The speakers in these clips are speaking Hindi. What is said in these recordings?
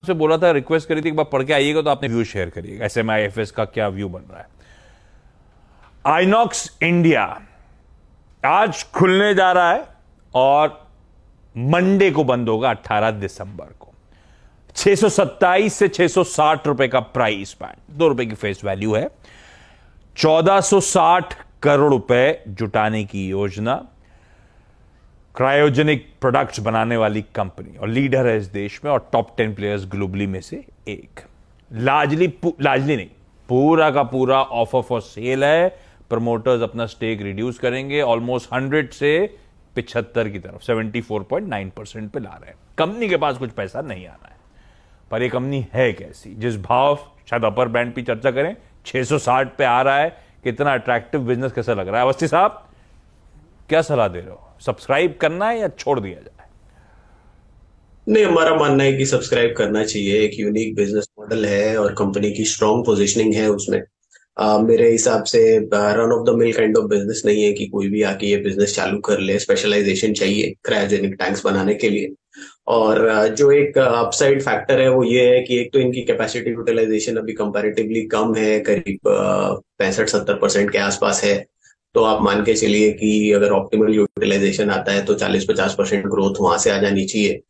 से बोला था, रिक्वेस्ट करी थी एक बार पढ़ के आइएगा तो आपने व्यू शेयर करिएगा SMIFS का क्या व्यू बन रहा है। आइनॉक्स इंडिया आज खुलने जा रहा है और मंडे को बंद होगा 18 दिसंबर को। 627 से 660 रुपए का प्राइस बैंड, 2 रुपए की फेस वैल्यू है। 1460 करोड़ रुपए जुटाने की योजना। क्रायोजेनिक प्रोडक्ट्स बनाने वाली कंपनी और लीडर है इस देश में और टॉप 10 प्लेयर्स ग्लोबली में से एक। लार्जली नहीं, पूरा का पूरा ऑफर फॉर सेल है। प्रमोटर्स अपना स्टेक रिड्यूस करेंगे ऑलमोस्ट 100 से 75 की तरफ, 74.9% पे ला रहे हैं। कंपनी के पास कुछ पैसा नहीं आना है, पर ये कंपनी है कैसी, जिस भाव शायद अपर बैंड पे चर्चा करें 660 पे आ रहा है, कितना अट्रैक्टिव बिजनेस कैसा लग रहा है। अवस्थी साहब क्या सलाह दे रहे हो, सब्सक्राइब करना है या छोड़ दिया जाए? नहीं, हमारा मानना है कि सब्सक्राइब करना चाहिए। एक यूनिक बिजनेस मॉडल है और कंपनी की स्ट्रॉन्ग पोजीशनिंग है उसमें। मेरे हिसाब से run of the mill kind of business नहीं है कि कोई भी आके ये बिजनेस चालू कर ले। स्पेशलाइजेशन चाहिए क्रायोजेनिक टैंक्स बनाने के लिए। और जो एक अपसाइड फैक्टर है वो ये है कि एक तो इनकी कैपेसिटी यूटिलाइजेशन अभी कंपैरेटिवली कम है, करीब 65-70% के आसपास है। तो आप मान के चलिए कि अगर ऑप्टिमल यूटिलाइजेशन आता है तो 40-50% ग्रोथ वहां से आ जानी चाहिए।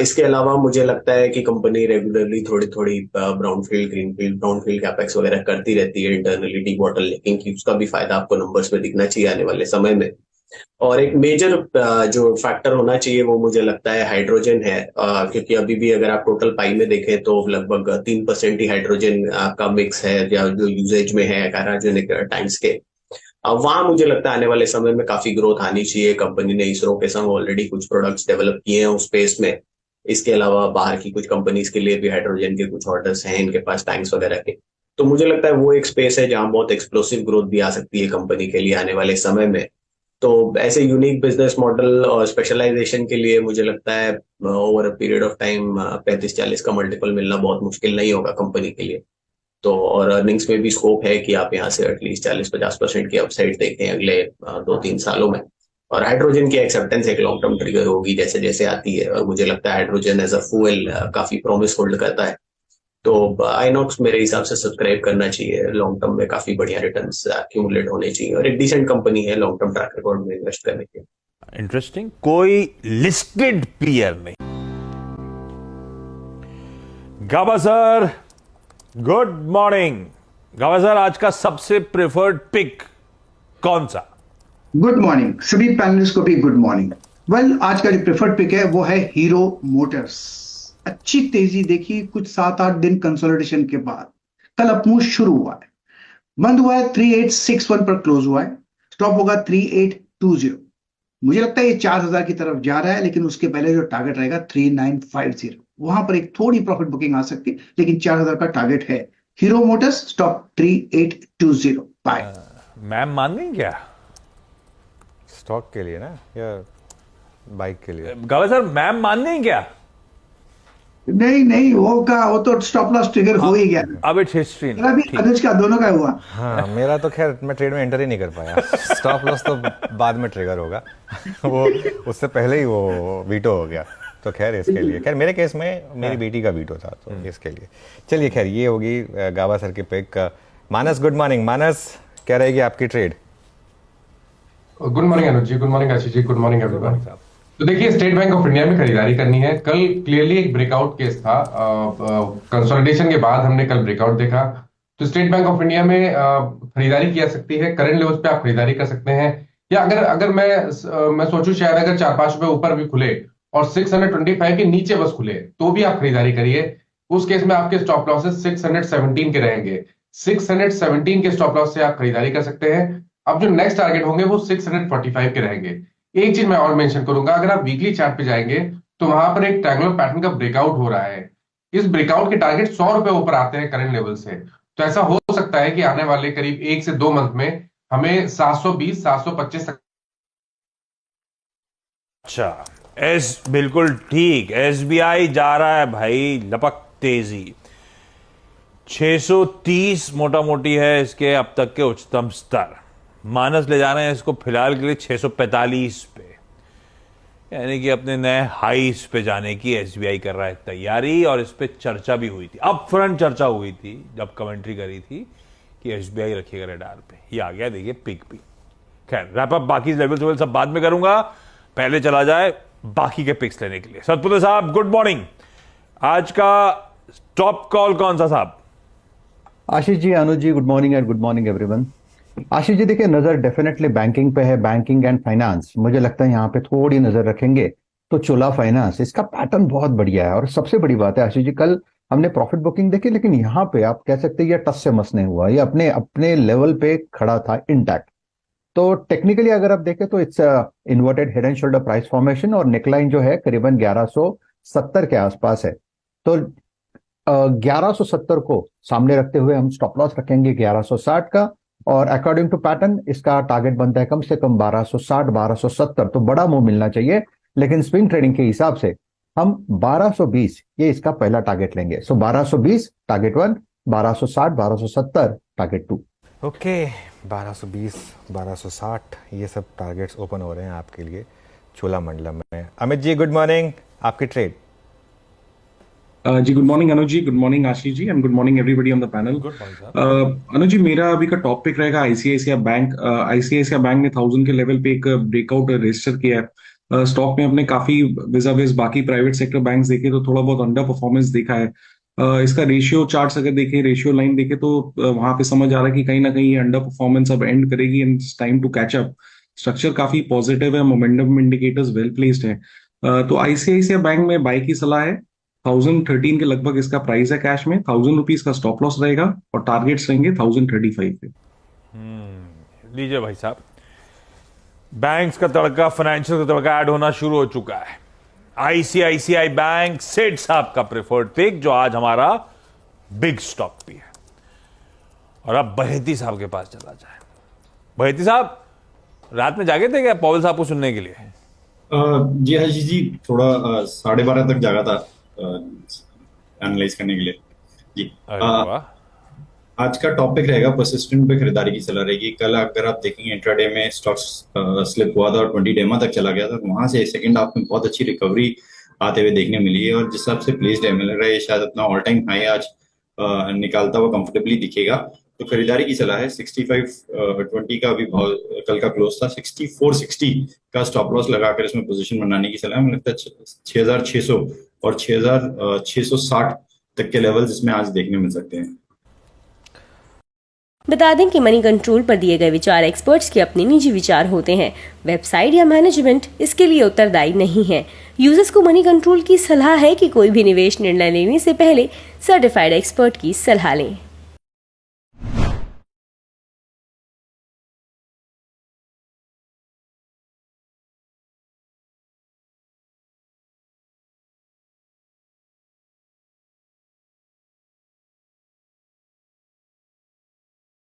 इसके अलावा मुझे लगता है कि कंपनी रेगुलरली थोड़ी थोड़ी ब्राउनफील्ड ग्रीनफील्ड ब्राउनफील्ड कैपेक्स वगैरह करती रहती है इंटरनली डीबॉटलनेकिंग की। उसका भी फायदा आपको नंबर्स में दिखना चाहिए आने वाले समय में। और एक मेजर जो फैक्टर होना चाहिए वो मुझे लगता है हाइड्रोजन है, क्योंकि अभी भी अगर आप टोटल पाई में देखें तो लगभग 3% ही हाइड्रोजन का मिक्स है या जो यूजेज में है क्रायोजेनिक टैंक्स के। अब वहां मुझे लगता है आने वाले समय में काफी ग्रोथ आनी चाहिए। कंपनी ने इसरो के संग ऑलरेडी कुछ प्रोडक्ट्स डेवलप किए हैं उस स्पेस में। इसके अलावा बाहर की कुछ कंपनीज के लिए भी हाइड्रोजन के कुछ ऑर्डर्स हैं इनके पास टैंक्स वगैरह के। तो मुझे लगता है वो एक स्पेस है जहां बहुत एक्सप्लोसिव ग्रोथ भी आ सकती है कंपनी के लिए आने वाले समय में। तो ऐसे यूनिक बिजनेस मॉडल और स्पेशलाइजेशन के लिए मुझे लगता है over a period of time 35-40 का मल्टीपल मिलना बहुत मुश्किल नहीं होगा कंपनी के लिए। तो और अर्निंग्स में भी स्कोप है कि आप यहाँ से एटलीस्ट 40-50% की अपसाइड देखें अगले 2-3 सालों में। और हाइड्रोजन की एक्सेप्टेंस एक लॉन्ग टर्म ट्रिगर होगी जैसे जैसे आती है, और मुझे लगता है हाइड्रोजन एज अ फ्यूल काफी प्रॉमिस होल्ड करता है। तो आइनॉक्स मेरे हिसाब से सब्सक्राइब करना चाहिए। लॉन्ग टर्म में काफी बढ़िया रिटर्न्स एक्यूमुलेट होने चाहिए और एक डिसेंट कंपनी है लॉन्ग टर्म ट्रैक रिकॉर्ड में इन्वेस्ट करने के। इंटरेस्टिंग। कोई लिस्टेड पीयर नहीं। गाबा सर, गुड मॉर्निंग। गाबा सर, आज का सबसे प्रेफर्ड पिक कौन सा? गुड मॉर्निंग सभी पैनलिस्ट को भी गुड मॉर्निंग। वेल, आज का जो प्रेफर्ड पिक है वो है हीरो मोटर्स। अच्छी तेजी देखी कुछ 7-8 दिन कंसोलिडेशन के बाद। कल अपमूव शुरू हुआ है, बंद हुआ है 3861 पर क्लोज हुआ है, स्टॉप होगा 3820। मुझे लगता है ये 4000 की तरफ जा रहा है, लेकिन उसके पहले जो टारगेट रहेगा 3950, वहां पर एक थोड़ी प्रॉफिट बुकिंग आ सकती है, लेकिन 4000 का टारगेट है। Hero Motors stop 3820। Bye. Ma'am मान गई क्या स्टॉक के लिए ना या बाइक के लिए? गाबा सर, मैम मान गई क्या? नहीं, वो तो स्टॉप लॉस ट्रिगर हो ही गया। अब इट्स हिस्ट्री। मेरा भी अनुज का दोनों का हुआ। हाँ, मेरा तो खैर मैं ट्रेड में एंटर ही नहीं कर पाया। स्टॉप लॉस तो बाद में ट्रिगर होगा। वो उससे पहले ही वो वीटो हो गया। तो खैर इसके लिए, खैर मेरे केस में मेरी बेटी का वीटो था, तो इसके लिए चलिए खैर ये होगी गाबा सर की पिक। मानस, गुड मॉर्निंग। मानस, क्या रहेगी आपकी trade? Good morning Anuj ji, good morning Ashish जी, गुड मॉर्निंग एवरीवन। तो देखिए, स्टेट बैंक ऑफ इंडिया में खरीदारी करनी है। कल क्लियरली एक ब्रेकआउट केस था। कंसोलिडेशन के बाद हमने कल ब्रेकआउट देखा। तो स्टेट बैंक ऑफ इंडिया में खरीदारी की जा सकती है। करंट लेवल्स पे आप खरीदारी कर सकते हैं, या अगर मैं सोचूं शायद अगर 4-5 रुपए ऊपर भी खुले और 625 के नीचे बस खुले तो भी आप खरीदारी करिए। उस केस में आपके स्टॉप लॉसेस 617 के रहेंगे। 617 के स्टॉप लॉस से आप खरीदारी कर सकते हैं। अब जो नेक्स्ट टारगेट होंगे वो 645 के रहेंगे। एक चीज मैं और मेंशन करूंगा, अगर आप वीकली चार्ट पे जाएंगे तो वहां पर एक ट्रायंगुलर पैटर्न का ब्रेकआउट हो रहा है। इस ब्रेकआउट के टारगेट 100 रुपए ऊपर आते हैं करंट लेवल से। तो ऐसा हो सकता है कि आने वाले करीब 1 से 2 मंथ में हमें 720-725 तक। अच्छा, बिल्कुल ठीक। SBI जा रहा है भाई लपक तेजी। 630 मोटा मोटी है इसके अब तक के उच्चतम स्तर। मानस ले जा रहे हैं इसको फिलहाल के लिए 645 पे। यानी कि अपने नए हाइस पे जाने की एसबीआई कर रहा है तैयारी, और इस पे चर्चा भी हुई थी, अप फ्रंट चर्चा हुई थी जब कमेंट्री करी थी कि एसबीआई रखिएगा रडार पे। ये आ गया देखिए पिक भी। खैर रैप अप बाकी लेवल सब बाद में करूंगा, पहले चला जाए बाकी के पिक्स लेने के लिए। सतपुते साहब गुड मॉर्निंग, आज का टॉप कॉल कौन सा साहब? Ashish ji, Anuj ji, good morning and good morning everyone. Ashish ji देखिए, नजर डेफिनेटली बैंकिंग पे है, बैंकिंग एंड फाइनेंस। मुझे लगता है यहाँ पे थोड़ी नजर रखेंगे तो चोला फाइनेंस, इसका पैटर्न बहुत बढ़िया है। और सबसे बड़ी बात है आशीष जी, कल हमने प्रॉफिट बुकिंग देखी, लेकिन यहाँ पे आप कह सकते हैं ये टस से मस नहीं हुआ, ये अपने अपने लेवल पे खड़ा था इंटैक्ट। तो टेक्निकली अगर आप देखें तो it's inverted head and shoulder price formation, और नेकलाइन जो है करीबन 1170 के आसपास है। तो 1170 को सामने रखते हुए हम स्टॉप लॉस रखेंगे 1160 का, और अकॉर्डिंग टू पैटर्न इसका टारगेट बनता है कम से कम 1260 1270। तो बड़ा मूव मिलना चाहिए, लेकिन स्विंग ट्रेडिंग के हिसाब से हम 1220 ये इसका पहला टारगेट लेंगे। सो 1220 टारगेट 1, 1260 1270 टारगेट 2। ओके, 1220 1260 ये सब टारगेट्स ओपन हो रहे हैं आपके लिए चोला मंडलम में। अमित जी गुड मॉर्निंग, आपकी ट्रेड। जी good morning Anuj ji, good morning Ashish ji, and good morning everybody on the panel. Anuj ji, मेरा अभी का टॉप पिक रहेगा आईसीआईसीआई बैंक। आईसीआईसीआई बैंक ने 1000 के लेवल पे एक ब्रेकआउट रजिस्टर किया है। स्टॉक में अपने काफी विजाविज बाकी प्राइवेट सेक्टर बैंक्स देखे तो थोड़ा बहुत अंडर परफॉर्मेंस देखा है। इसका रेशियो चार्ट्स अगर देखें, रेशियो लाइन देखें तो वहां पे समझ आ रहा है कि कहीं ना कहीं ये अंडर परफॉर्मेंस अब एंड करेगी and time to catch up. Structure काफी पॉजिटिव है, मोमेंटम इंडिकेटर्स वेल प्लेस्ड है। तो आईसीआईसीआई बैंक में बाय की सलाह है। 1013 के लगभग इसका प्राइस है कैश में। 1000 रुपीज का स्टॉप लॉस रहेगा और टारगेट्स रहेंगे 1035 पे। लीजिए भाई साहब, बैंक्स का तड़का, फाइनेंशियल का तड़का ऐड होना शुरू हो चुका है। आईसीआईसीआई बैंक सेठ साहब का प्रेफर्ड पिक, जो आज हमारा बिग स्टॉक भी है। और अब बहेती साहब के पास चला जाए। बहेती साहब रात में जागे थे क्या पॉवेल साहब को सुनने के लिए? जी आशीष जी, थोड़ा 12:30 तक जागा था एनालाइज करने के लिए जी। आज का टॉपिक रहेगा परसिस्टेंट पे खरीदारी की सलाह रहेगी। कल अगर आप देखेंगे इंट्राडे में स्टॉक्स स्लिप हुआ था और 20 डेमा तक चला गया था, वहां से सेकंड हाफ में बहुत अच्छी रिकवरी आते हुए देखने मिली है। और जिस हिसाब से प्लेस्ड है, मिल रहा है शायद अपना ऑल टाइम हाई आज निकालता हुआ कंफर्टेबली दिखेगा। तो खरीदारी की सलाह है। 6520 का अभी भाव कल का क्लोज था। 6460 का स्टॉप लॉस लगाकर इसमें पोजीशन बनाने की सलाह है। मुझे लगता है 6600 और 6660 तक के लेवल्स इसमें आज देखने मिल सकते हैं। बता दें कि मनी कंट्रोल पर दिए गए विचार एक्सपर्ट्स के अपने निजी विचार होते हैं। वेबसाइट या मैनेजमेंट इसके लिए उत्तरदायी नहीं है। यूजर्स को मनी कंट्रोल की सलाह है कि कोई भी निवेश निर्णय लेने से पहले सर्टिफाइड एक्सपर्ट की सलाह लें।